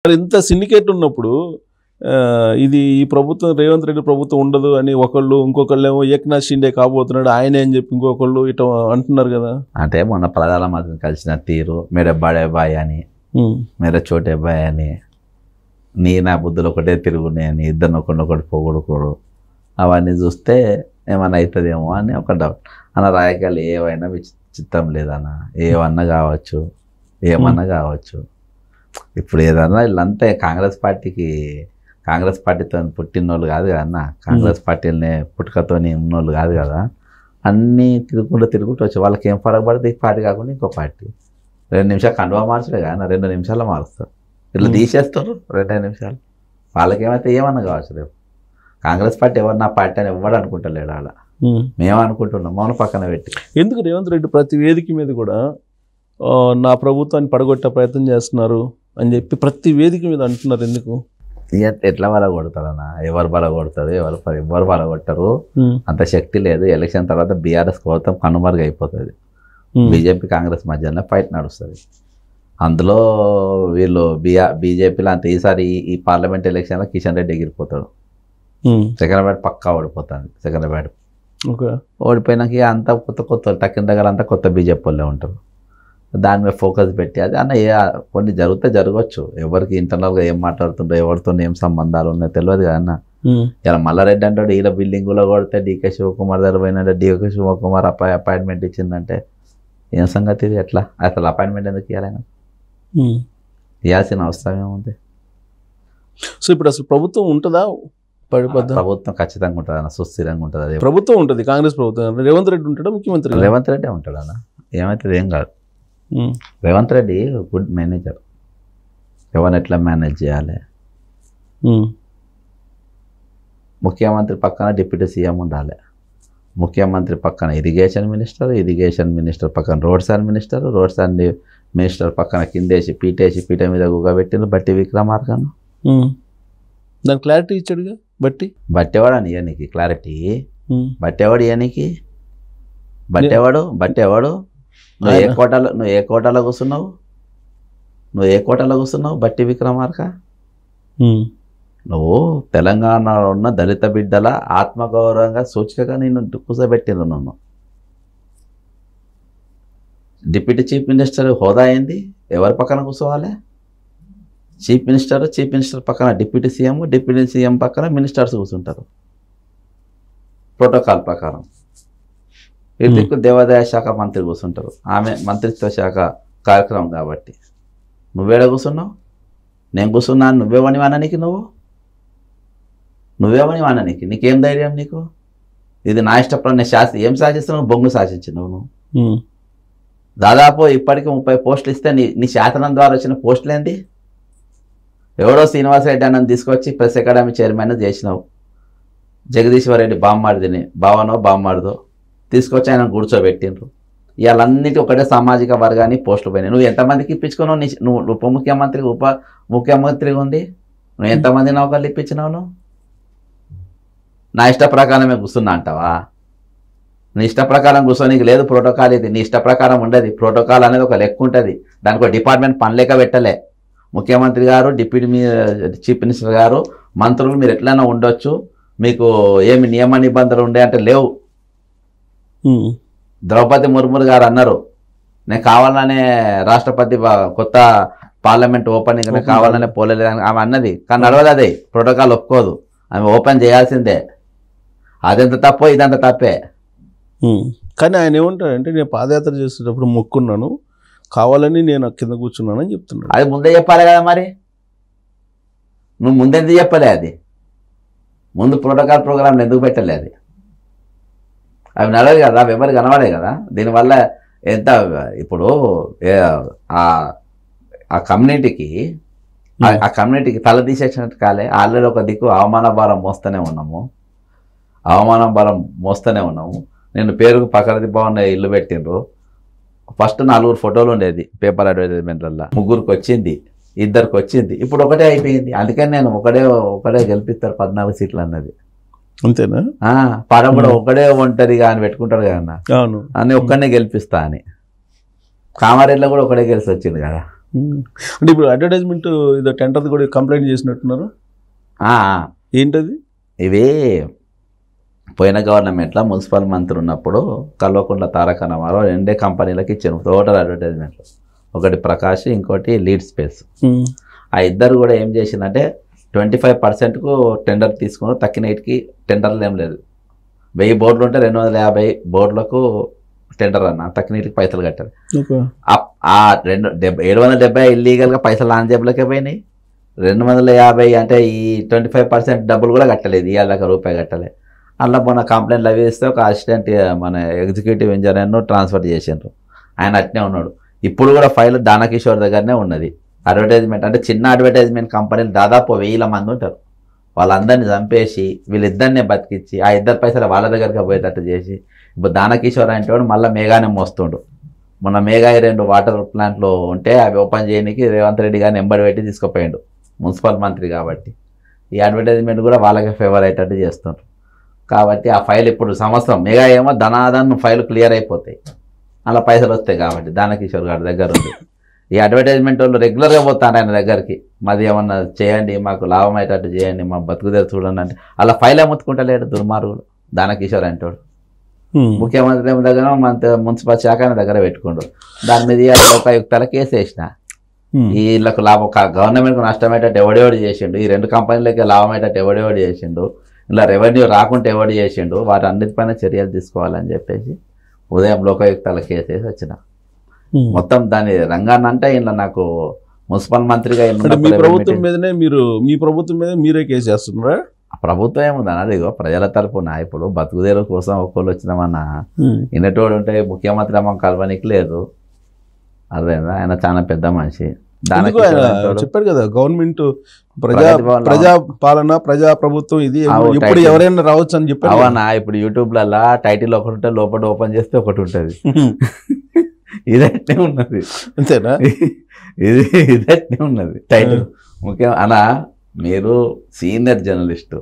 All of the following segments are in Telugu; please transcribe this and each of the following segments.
మరి ఇంత సిండికేట్ ఉన్నప్పుడు ఇది ఈ ప్రభుత్వం రేవంత్ రెడ్డి ప్రభుత్వం ఉండదు అని ఒకళ్ళు ఇంకొకళ్ళేమో ఏక్నాథ్ షిండే కాబోతున్నాడు ఆయనే అని చెప్పి ఇంకొకళ్ళు ఇట అంటున్నారు కదా. అంటే మొన్న ప్రధానమంత్రిని కలిసిన తీరు మేరే బడే బాయ్ అని మేరే చోటే బాయ్ అని నీ నా బుద్ధులు ఒకటే తిరుగున్నాయని ఇద్దరిని ఒకటి పొగడుకోడు అవన్నీ చూస్తే ఏమన్నా అవుతుందేమో అని ఒక డౌట్. అన్న రాజకీయాలు ఏవైనా చిత్తం లేదన్న, ఏమన్నా కావచ్చు ఏమన్నా కావచ్చు. ఇప్పుడు ఏదన్నా వీళ్ళంతా కాంగ్రెస్ పార్టీతో పుట్టినోళ్ళు కాదు కదా అన్న, కాంగ్రెస్ పార్టీలనే పుట్టుకతోని ఉన్నోళ్ళు కాదు కదా. అన్నీ తిరుగుకుంటూ వచ్చి వాళ్ళకి ఏం పడబడితే ఈ పార్టీ కాకుండా ఇంకో పార్టీ 2 నిమిషాలు కండువా మార్చలే కానీ 2 నిమిషాల్లో మారుస్తారు. ఇట్లా తీసేస్తారు 2 నిమిషాలు. వాళ్ళకేమైతే ఏమన్నా కావచ్చు. రేపు కాంగ్రెస్ పార్టీ ఎవరు నా పార్టీ అని ఎవడు అనుకుంటలేడు. అలా మేము అనుకుంటున్నాం మౌన పక్కన పెట్టి. ఎందుకు రేవంత్ రెడ్డి ప్రతి వేదిక మీద కూడా నా ప్రభుత్వాన్ని పడగొట్టే ప్రయత్నం చేస్తున్నారు అని చెప్పి ప్రతి వేదిక మీద అంటున్నారు? ఎందుకు ఎట్లా బలగొడతారన్న? ఎవరు బలగొడతారు? ఎవరు బలగొట్టరు? అంత శక్తి లేదు. ఎలక్షన్ తర్వాత బీఆర్ఎస్ మొత్తం కనుమరుగు అయిపోతుంది. బీజేపీ కాంగ్రెస్ మధ్యలో ఫైట్ నడుస్తుంది. అందులో వీళ్ళు బీజేపీలో అంత ఈసారి ఈ పార్లమెంట్ ఎలక్షన్లో కిషన్ రెడ్డి ఎగిరిపోతాడు. సికింద్రాబాద్ పక్కా ఓడిపోతుంది. సికింద్రాబాద్ ఓడిపోయినాక అంతా కొత్త తక్కిన దగ్గర అంతా కొత్త బీజేపీ వాళ్ళే ఉంటారు. దాని మీద ఫోకస్ పెట్టి అది అన్న కొన్ని జరగవచ్చు. ఎవరికి ఇంటర్నల్గా ఏం మాట్లాడుతుంటో ఎవరితో ఏం సంబంధాలు ఉన్నాయో తెలియదు కదా అన్న. ఇలా మల్లారెడ్డి అంటాడు ఈయన బిల్డింగ్లో కొడితే డీకే శివకుమార్ దగ్గర పోయినంటే డీకే శివకుమార్ అపాయింట్మెంట్ ఇచ్చిందంటే ఏం సంగతి ఇది? ఎట్లా అసలు అపాయింట్మెంట్ ఎందుకు ఇవ్వాలైనా? ఇవ్వాల్సిన అవసరం ఏముంది? సో ఇప్పుడు అసలు ప్రభుత్వం ఉంటుందా? ప్రభుత్వం ఖచ్చితంగా ఉంటుంది అన్న, సుస్థిరంగా ఉంటుంది. అదే ప్రభుత్వం ఉంటుంది, కాంగ్రెస్ ప్రభుత్వం. రేవంత్ రెడ్డి ఉంటాడా ముఖ్యమంత్రి? రేవంత్ రెడ్డి ఉంటాడు అన్న, ఏమవుతుంది ఏం కాదు. Revanth Reddy good manager. ఎవరిని ఎట్లా మేనేజ్ చేయాలి? ముఖ్యమంత్రి పక్కన డిప్యూటీ సీఎం ఉండాలి. ముఖ్యమంత్రి పక్కన ఇరిగేషన్ మినిస్టర్ పక్కన రోడ్స్ అండ్ మినిస్టర్ పక్కన కిందేసి పీట మీద గుగబెట్టిన బట్టి విక్రమార్కను. దాని క్లారిటీ ఇచ్చాడుగా బట్టేవాడు అని ఇయనికి క్లారిటీ. బట్టేవాడు ఇయనికి బట్టేవాడు నువ్వు ఏ కోటలో కూర్చున్నావు? బట్టి విక్రమార్క. నువ్వు తెలంగాణలో ఉన్న దళిత బిడ్డల ఆత్మగౌరవంగా సూచికగా నేను కూర్చోబెట్టిన నన్ను. డిప్యూటీ చీఫ్ మినిస్టర్ హోదా ఏంది? ఎవరి పక్కన కూర్చోవాలి? చీఫ్ మినిస్టర్ పక్కన డిప్యూటీ సీఎం పక్కన మినిస్టర్స్ కూర్చుంటారు ప్రోటోకాల్ ప్రకారం. వీళ్ళకు దేవాదాయ శాఖ మంత్రి కూర్చుంటారు. ఆమె మంత్రిత్వ శాఖ కార్యక్రమం కాబట్టి. నువ్వేడ కూర్చున్నావు? నేను కూర్చున్నాను. నువ్వేమని వాననికి నీకేం ధైర్యం? నీకు ఇది నా ఇష్టపడిన ఏం శాసిస్తున్నావు? బొంగు శాసించినావు నువ్వు. దాదాపు ఇప్పటికీ 30 పోస్టులు ఇస్తే నీ శాసనం ద్వారా వచ్చిన పోస్టులు ఏంటి? ఎవడో శ్రీనివాసరెడ్డి అన్నని తీసుకొచ్చి ప్రెస్ అకాడమీ చైర్మన్ చేసినావు. జగదీశ్వర్ రెడ్డి బామ్మాడిదో తీసుకొచ్చి ఆయన కూర్చోబెట్టిండ్రు. ఇవాళన్నిటి ఒకటే సామాజిక వర్గాన్ని పోస్టులు పోయినాయి. నువ్వు ఎంతమందికి ఇప్పించుకున్నావు? నువ్వు ఉప ముఖ్యమంత్రి ఉంది, నువ్వు ఎంతమంది నౌకర్లు ఇప్పించినావు? నువ్వు నా ఇష్ట ప్రకారమే కూర్చున్నా అంటావా? నీ ఇష్ట ప్రకారం కూర్చోనికి లేదు ప్రోటోకాల్. ఇది నీ ఇష్ట ప్రకారం ఉండేది. ప్రోటోకాల్ అనేది ఒక లెక్క ఉంటుంది. దానికి ఒక డిపార్ట్మెంట్ పనిలేక పెట్టలే. ముఖ్యమంత్రి గారు, డిప్యూటీ చీఫ్ మినిస్టర్ గారు, మంత్రులు మీరు ఎట్లయినా ఉండొచ్చు, మీకు ఏమి నియమ నిబంధనలు ఉండే అంటే లేవు. ద్రౌపది ముర్ము గారు అన్నారు నేను కావాలనే రాష్ట్రపతి కొత్త పార్లమెంట్ ఓపెనింగ్ కావాలనే పోలేదు ఆమె అన్నది. కానీ నడవదు, అది ప్రోటోకాల్ ఒప్పుకోదు. ఆమె ఓపెన్ చేయాల్సిందే. అదెంత తప్పో ఇదంత తప్పే. కానీ ఆయన ఏమంటాడంటే నేను పాదయాత్ర చేసేటప్పుడు మొక్కున్నాను, కావాలని నేను కింద కూర్చున్నాను అని చెప్తున్నాను. అది ముందే చెప్పాలి కదా మరి. నువ్వు ముందెందుకు చెప్పలే? అది ముందు ప్రోటోకాల్ ప్రోగ్రాంలు ఎందుకు పెట్టలే? అది అవి నడవదు కదా, అవి ఎవరు కనబడే కదా. దీనివల్ల ఎంత ఇప్పుడు ఆ కమ్యూనిటీకి తల తీసేసినట్టు కాలే. ఆల్రెడీ ఒక దిక్కు అవమాన భారం మోస్తూనే ఉన్నాము. నేను పేరుకు పకరది బాగున్న ఇల్లు పెట్టిండ్రు. ఫస్ట్ 4 ఫోటోలు ఉండేది పేపర్ అడ్వర్టైజ్మెంట్లలో. 3కి వచ్చింది, 2కి వచ్చింది, ఇప్పుడు ఒకటే అయిపోయింది. అందుకని నేను ఒకటే గెలిపిస్తారు 14 సీట్లు అన్నది. అంతేనా? పడం కూడా ఒకడే ఒంటరిగా అని పెట్టుకుంటాడు కదా అన్న, అని ఒక్కడనే గెలిపిస్తా అని. కామారెడ్డిలో కూడా ఒకటే గెలిచి వచ్చింది కదా. అంటే ఇప్పుడు అడ్వర్టైజ్మెంట్ ఇదో టెండర్ కూడా కంప్లైంట్ చేసినట్టున్నారు. ఏంటది? ఇవి పోయిన గవర్నమెంట్లో మున్సిపల్ మంత్రి ఉన్నప్పుడు కల్వకుంట్ల తారక రామారావు 2 కంపెనీలకు ఇచ్చాను టోటల్ అడ్వర్టైజ్మెంట్లు. ఒకటి ప్రకాష్, ఇంకోటి లీడ్ స్పేస్. ఆ ఇద్దరు కూడా ఏం చేసిందంటే 25%కు టెండర్ తీసుకుని తక్కినటికి టెండర్లు ఏం లేదు. 1000 బోర్డులు ఉంటే 250 బోర్డులకు టెండర్ అన్న, తక్కినటికి పైసలు కట్టారు. ఆ 770 ఇల్లీగల్గా పైసలు ఆన్ జేబులకే పోయినాయి. 250 అంటే ఈ 25% డబ్బులు కూడా కట్టలేదు, ఇవాళ రూపాయి కట్టలేదు. అందులో మొన్న కంప్లైంట్లు అవి ఇస్తే ఒక అసిస్టెంట్ మన ఎగ్జిక్యూటివ్ ఇంజనీర్ను ట్రాన్స్ఫర్ చేసిండ్రు, ఆయన అట్నే ఉన్నాడు. ఇప్పుడు కూడా ఫైల్ దానకిషోర్ దగ్గరనే ఉన్నది. అడ్వర్టైజ్మెంట్ అంటే చిన్న అడ్వర్టైజ్మెంట్ కంపెనీలు దాదాపు 1000 మంది ఉంటారు. వాళ్ళందరినీ చంపేసి వీళ్ళిద్దరినే బతికించి ఆ 2 పైసలు వాళ్ళ దగ్గరికి పోయేటట్టు చేసి ఇప్పుడు దానకిషోర్ అంటే వాడు మళ్ళీ మేఘానే మోస్తుండు. మొన్న మేఘా 2 వాటర్ ప్లాంట్లు ఉంటే అవి ఓపెన్ చేయడానికి రేవంత్ రెడ్డి గారిని ఎంబడి పెట్టి తీసుకుపోయాడు మున్సిపల్ మంత్రి కాబట్టి. ఈ అడ్వర్టైజ్మెంట్ కూడా వాళ్ళకే ఫేవర్ అయ్యేటట్టు చేస్తుండ్రు. కాబట్టి ఆ ఫైల్ ఇప్పుడు సంవత్సరం మేఘా ఏమో ధనాదన్ ఫైల్ క్లియర్ అయిపోతాయి, అలా పైసలు వస్తాయి. కాబట్టి దానకిషోర్ గారి దగ్గర ఉంది. ఈ అడ్వర్టైజ్మెంట్ వాళ్ళు రెగ్యులర్గా పోతారు ఆయన దగ్గరికి, మాది ఏమన్నా చేయండి, మాకు లాభం అయ్యేటట్టు చేయండి, మా బతుకుదేరు చూడండి అంటే అలా ఫైల్ ముట్టుకుంటలేడు దుర్మార్గుడు దానకిషోర్ అంటాడు. ముఖ్యమంత్రి దగ్గర మున్సిపల్ శాఖ దగ్గర పెట్టుకుండు. దాని మీద లోకాయుక్తాల కేసు వేసిన. వీళ్ళకు లాభం గవర్నమెంట్కు నష్టమయ్యేటట్టు ఎవడెవడు చేసిండు, ఈ 2 కంపెనీలకి లాభం అయ్యేటట్టు ఎవడెవడు చేసిండు, ఇలా రెవెన్యూ రాకుంటే ఎవడు చేసిండు, వాటి అన్నిటిపైన చర్యలు తీసుకోవాలని చెప్పేసి ఉదయం లోకాయుక్తాల కేసు వేసి వచ్చిన. మొత్తం దాని రంగాన్ని అంటే ఇలా నాకు మున్సిపల్ మంత్రిగా మీ ప్రభుత్వం మీదనే మీ ప్రభుత్వం మీద మీరే కేసు చేస్తున్నారా? ప్రభుత్వం ఏముందన్న, అదిగో ప్రజల తరపున ఇప్పుడు బతుకుదేరు కోసం ఒక్కళ్ళు వచ్చినామన్నా ఇన్నటోడు ఉంటే ముఖ్యమంత్రి అమ్మ కలవనికి లేదు. అర్థమైందా? ఆయన చాలా పెద్ద మనిషి. చెప్పారు కదా గవర్నమెంట్ ప్రజా పాలన ప్రజా ప్రభుత్వం ఇది ఇప్పుడు ఎవరైనా రావచ్చు అని చెప్పారు. అవునా? ఇప్పుడు యూట్యూబ్లలో టైటిల్ ఒకటి ఉంటే లోపల ఓపెన్ చేస్తే ఒకటి ఉంటుంది. ఇదట్నే ఉన్నది, అంతేనా? ఇదట్నే ఉన్నది టైటిల్. ముఖ్యం అలా మీరు సీనియర్ జర్నలిస్టు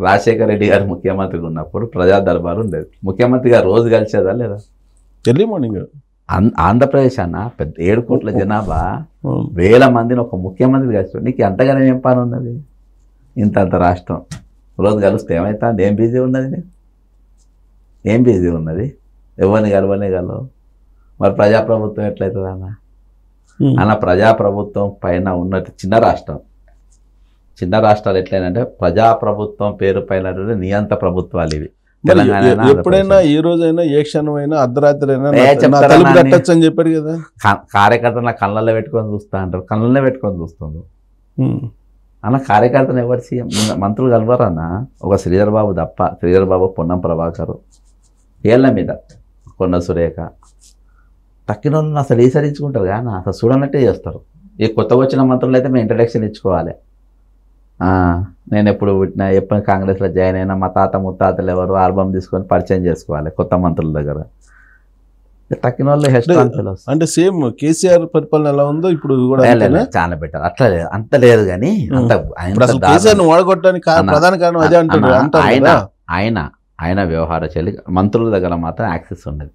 రాజశేఖర రెడ్డి గారు ముఖ్యమంత్రిగా ఉన్నప్పుడు ప్రజా దర్బారు ఉండేది. ముఖ్యమంత్రి గారు రోజు కలిసేదా లేదా? Early morning. ఆంధ్రప్రదేశ్ అన్న పెద్ద 7 కోట్ల జనాభా, 1000 మందిని ఒక ముఖ్యమంత్రి కలిసి నీకు ఎంతగానో ఏం పని ఉన్నది? ఇంత రాష్ట్రం రోజు కలిస్తే ఏమవుతుంది? ఏం బిజీ ఉన్నది? ఏం బిజీ ఉన్నది? ఎవరిని కలవు? మరి ప్రజాప్రభుత్వం ఎట్లయితుంది అన్న ప్రజాప్రభుత్వం పైన ఉన్నట్టు చిన్న రాష్ట్రాలు ఎట్లయినంటే ప్రజాప్రభుత్వం పేరు పైన నియంత ప్రభుత్వాలు ఇవి. ఎప్పుడైనా ఏ రోజైనా ఏ క్షణమైనా అర్ధరాత్రి అయినా అని చెప్పారు కదా. కార్యకర్తలు కళ్ళల్లో పెట్టుకొని చూస్తా అంటారు, కళ్ళల్లో పెట్టుకొని చూస్తుండ్రు అన్న. కార్యకర్తను ఎవరు సీఎం మంత్రులు కలవరన్న, ఒక శ్రీధర్ బాబు తప్ప. శ్రీధర్ బాబు, పొన్నం ప్రభాకర్, ఏళ్ళ మీద కొండ సురేఖ, తక్కిన వాళ్ళని అసలు ఈసరించుకుంటారు కానీ అసలు చూడనట్టే చేస్తారు. ఈ కొత్తగా వచ్చిన మంత్రులు అయితే మేము ఇంట్రడక్షన్ ఇచ్చుకోవాలి. నేను ఎప్పుడు పుట్టినా, ఎప్పుడు కాంగ్రెస్లో జాయిన్ అయినా, మా తాత ముత్తాతలు ఎవరు ఆల్బమ్ తీసుకొని పరిచయం చేసుకోవాలి కొత్త మంత్రుల దగ్గర. తక్కిన వాళ్ళు అంటే సేమ్ కేసీఆర్ పరిపాలన ఎలా ఉందో ఇప్పుడు కూడా చాలా బెటర్. అట్లా లేదు, అంత లేదు కానీ వాడగొట్టడానికి ప్రధాన కారణం అదే అంటారు. ఆయన వ్యవహార శైలి మంత్రుల దగ్గర మాత్రం యాక్సెస్ ఉన్నది.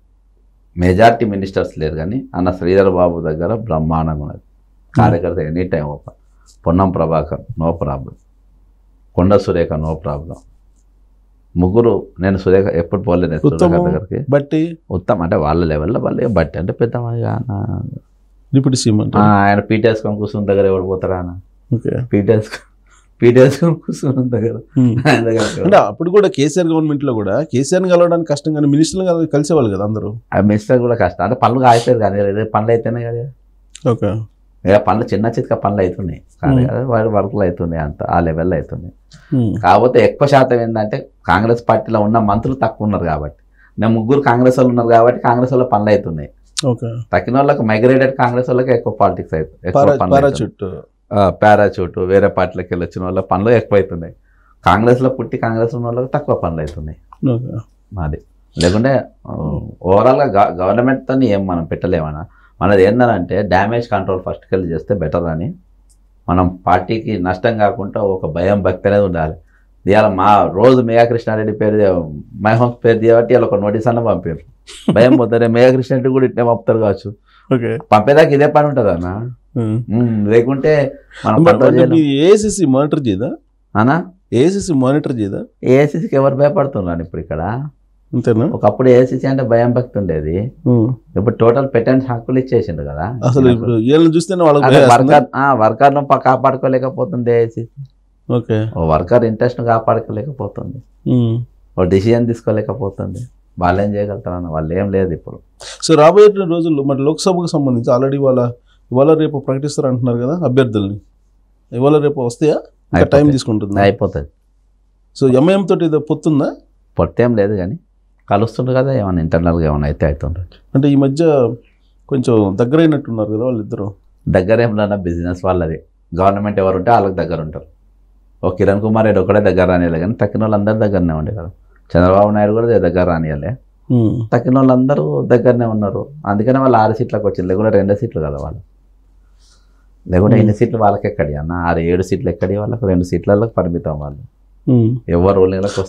మెజార్టీ మినిస్టర్స్ లేరు కానీ అన్న శ్రీధర్ బాబు దగ్గర బ్రహ్మాండంగా ఉన్నది. కార్యకర్త any time open. Ponnam Prabhakar no problem, Konda Surekha no problem. ముగ్గురు నేను సురేఖ ఎప్పుడు పోలేదు దగ్గరికి. బట్టి ఉత్తమ్ అంటే వాళ్ళ లెవెల్లో వాళ్ళు బట్టి అంటే పెద్ద డిప్యూటీ సీఎం ఆయన పీటేసుకొని కూర్చున్న దగ్గర ఎవరు పోతారా అన్న? పీటేసుకొని కూర్చున్న దగ్గర అంటే అప్పుడు కూడా కేసీఆర్ గవర్నమెంట్ లో కూడా కేసీఆర్ కలవడానికి కష్టం కానీ మినిస్టర్లు కలిసేవాళ్ళు కదా అందరూ. ఆ మినిస్టర్ కూడా కష్టం అంటే పనులు అయిపోయారు కానీ పనులు అయితేనే కదా. ఓకే, పనులు చిన్న చిత్క పనులు అవుతున్నాయి కానీ వారి వర్క్లు అవుతున్నాయి, అంత ఆ లెవెల్లో అవుతున్నాయి. కాకపోతే ఎక్కువ శాతం ఏంటంటే కాంగ్రెస్ పార్టీలో ఉన్న మంత్రులు తక్కువ ఉన్నారు కాబట్టి. నేను ముగ్గురు కాంగ్రెస్ వాళ్ళు ఉన్నారు కాబట్టి కాంగ్రెస్ వాళ్ళ పనులు అవుతున్నాయి. తక్కిన వాళ్ళకి మైగ్రేటెడ్ కాంగ్రెస్ వాళ్ళకి ఎక్కువ పాలిటిక్స్ అవుతుంది. పారాచూట్ వేరే పార్టీలకు వెళ్ళి వచ్చిన వాళ్ళ పనులు ఎక్కువ అవుతున్నాయి. కాంగ్రెస్లో పుట్టి కాంగ్రెస్ ఉన్న వాళ్ళకి తక్కువ పనులు అవుతున్నాయి. అది లేకుంటే ఓవరాల్గా గవర్నమెంట్తో ఏం మనం పెట్టలేమన్నా. మనది ఏంటంటే డ్యామేజ్ కంట్రోల్ ఫస్ట్కి వెళ్ళి చేస్తే బెటర్ అని. మనం పార్టీకి నష్టం కాకుండా ఒక భయం భక్తి అనేది ఉండాలి. ఇవాళ మా రోజు మేఘా కృష్ణారెడ్డి పేరు మైహోమ్స్ పేరు చేయబట్టి ఇలా ఒక నోటీస్ అన్న పంపారు. భయం పోతారే మేఘా కృష్ణారెడ్డి కూడా ఇట్నే పంపుతారు కావచ్చు. పంపేదాకా ఇదే పని ఉంటుంది అన్న. లేకుంటే మనం కంట్రోల్ చేయలేం. ఏఐసిసి మానిటర్ చేయదా అనా ఏఐసిసి మానిటర్ చేయదా? ఏఐసిసికి ఎవరు భయపడుతున్నారు ఇప్పుడు ఇక్కడ? అంతేనా? ఒకప్పుడు ఏఐసిసి అంటే భయం భక్తి ఉండేది, ఇప్పుడు టోటల్ పెటెంట్ హక్కులు ఇచ్చేసిండు కదా. అసలు ఇప్పుడు వీళ్ళని చూస్తేనే వర్కర్ను కాపాడుకోలేకపోతుంది ఏఐసిసి. ఓకే, ఓ వర్కర్ ఇంట్రెస్ట్ను కాపాడుకోలేకపోతుంది, ఓ డిసిజన్ తీసుకోలేకపోతుంది. వాళ్ళు ఏం చేయగలుగుతారన్న, వాళ్ళు ఏం లేదు ఇప్పుడు. సో రాబోయే రోజుల్లో మరి లోక్సభకు సంబంధించి ఆల్రెడీ ఇవాళ రేపు ప్రకటిస్తారు అంటున్నారు కదా అభ్యర్థుల్ని. ఇవాళ రేపు వస్తాయా? ఇంకా టైం తీసుకుంటుంది? అయిపోతుంది. సో ఎంఐఎం తోటి ఏదో పొత్తుందా? పొత్తేం లేదు కానీ కలుస్తుండ్రు కదా, ఏమైనా ఇంటర్నల్గా ఏమైనా అయితే అవుతుండ్రు. అంటే ఈ మధ్య కొంచెం దగ్గరైనట్టున్నారు కదా వాళ్ళిద్దరు. దగ్గర ఏమన్నా బిజినెస్ వాళ్ళది, గవర్నమెంట్ ఎవరు ఉంటే వాళ్ళకి దగ్గర ఉంటారు. ఓ కిరణ్ కుమార్ రెడ్డి ఒకటే దగ్గర రానియాలి కానీ తక్కిన వాళ్ళందరూ దగ్గరనే ఉండే కదా. చంద్రబాబు నాయుడు కూడా దగ్గర రానియాలి, తక్కిన వాళ్ళందరూ దగ్గరనే ఉన్నారు. అందుకనే వాళ్ళు 6 సీట్లకు వచ్చింది, లేకుంటే 2 సీట్లు కదా వాళ్ళు. లేకుంటే 8 సీట్లు వాళ్ళకి ఎక్కడి అన్న, 6-7 సీట్లు ఎక్కడి వాళ్ళకి, 2 సీట్లకు పరిమితం వాళ్ళు. ఎవరు రూలింగ్లకు